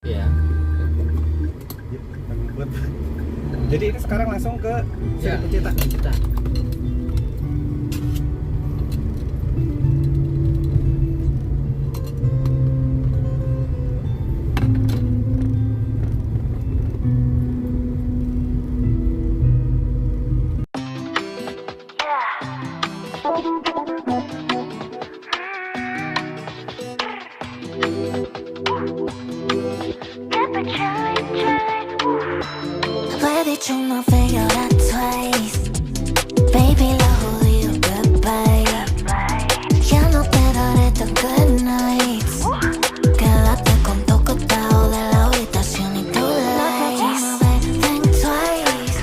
Iya. Jadi ini sekarang langsung ke Ya, Cirarab kita. Where did you not figure out twice? Baby, la jodido goodbye. Ya no te daré the good nights. Quédate con tu costado de la habitación y tu lights. Think twice.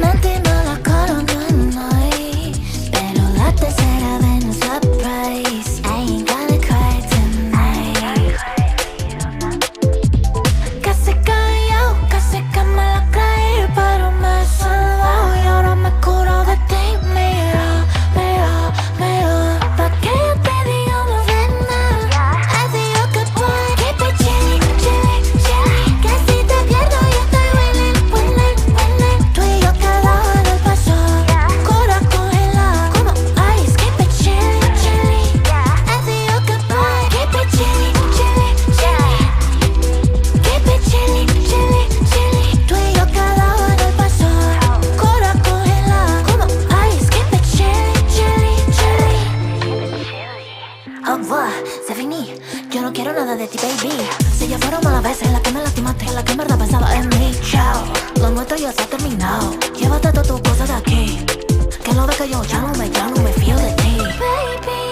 Mentir no la coro no nice. Pero la tercera vez no surprise. I ain't gonna cry tonight. Casi callao, casi que me la creí, pero me he salvado y ahora me curo de ti. Mira, mira, mira, pa' que yo te diga no ves nada. Así yo que puedo keep it chilly, chilly, chilly. Que si te pierdo yo estoy winning, winning, winning. Tú y yo quedados en el pasado, cura congelada como ice. Keep it chilly, chilly. Así yo que puedo keep it chilly, chilly, chilly. Keep it chilly, chilly, chilly. Tú y yo quedados en el pasado, cura congelada como ice. Keep it chilly, chilly, chilly. Oh, boy, se finí. Yo no quiero nada de ti, baby. Si ya fueron malas veces las que me lastimaste, las que en verdad pensaba en mí. Chao, lo nuestro ya está terminado. Llévate todas tus cosas de aquí. Que lo ves que yo ya no me fío de ti. Baby,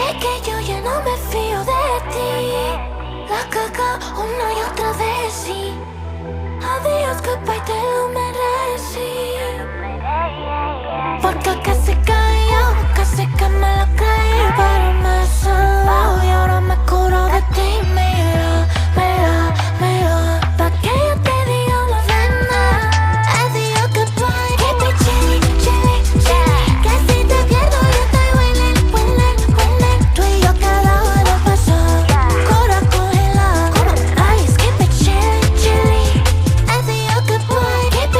es que yo ya no me fío de ti. La caga una y otra vez, sí. Adiós, goodbye, te lo merecí. Porque casi callao, casi que me la creí, pero me he salvado y ahora me curo de ti. Mira, mira, mira, pa' que yo te diga no ves nada. Adiós, goodbye, keep it chilly, chilly, chilly. Que si te pierdo yo estoy winning, winning, winning. Tú y yo quedados en el pasado, cura congelada como ice. Keep it chilly, chilly. Adiós, goodbye, keep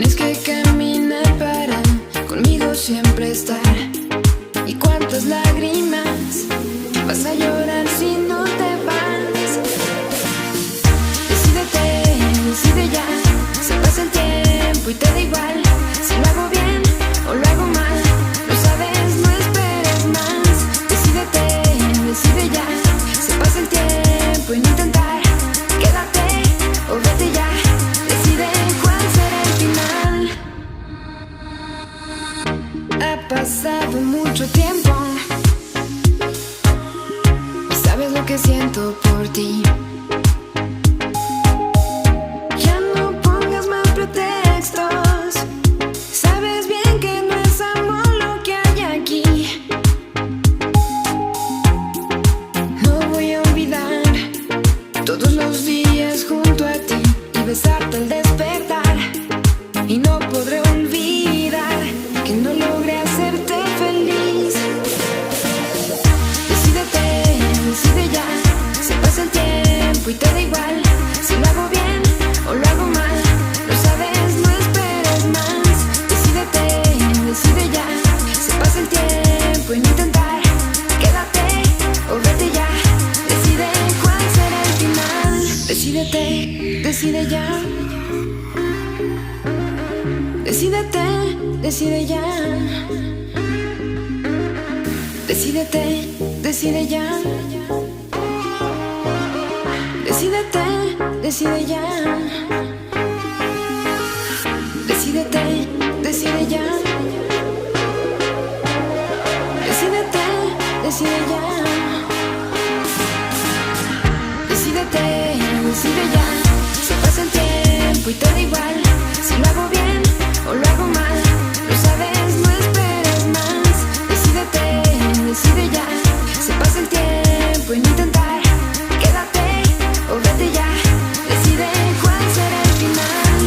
tienes que caminar para conmigo siempre estar. ¿Y cuántas lágrimas vas a llorar si no te vas? Decídete, decide ya. Se pasa el tiempo y te da igual si lo hago bien o lo hago mal. Lo sabes, no esperes más. Decídete, decide ya. Se pasa el tiempo en intentar. Quédate o vete ya. Decide cuál será el final. Ha pasado mucho tiempo y sabes lo que siento por ti. Ya no pongas más pretextos. Sabes bien que no es amor lo que hay aquí. No voy a olvidar todos los días junto a ti y besarte al despertar. Y no podré olvidar que no logré hacerte feliz. Decídete, decide ya. Se pasa el tiempo y te da igual si lo hago bien o lo hago mal. Lo sabes, no esperes más. Decídete, decide ya. Se pasa el tiempo en intentar. Quédate o vete ya. Decide cuál será el final. Decídete, decide ya. Decídete, decide ya. Decídete, decide ya. Decídete, decide ya. Decídete, decide ya. Decídete, decide ya. Decídete, decide ya. Se pasa el tiempo y te da igual si lo hago bien o lo hago mal. Lo sabes, no esperes más. Decídete, decide ya. Se pasa el tiempo en intentar. Quédate o vete ya. Decide cuál será el final.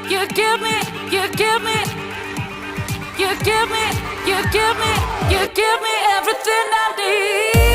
you give me, you give me, you give me, you give me, you give me everything I need.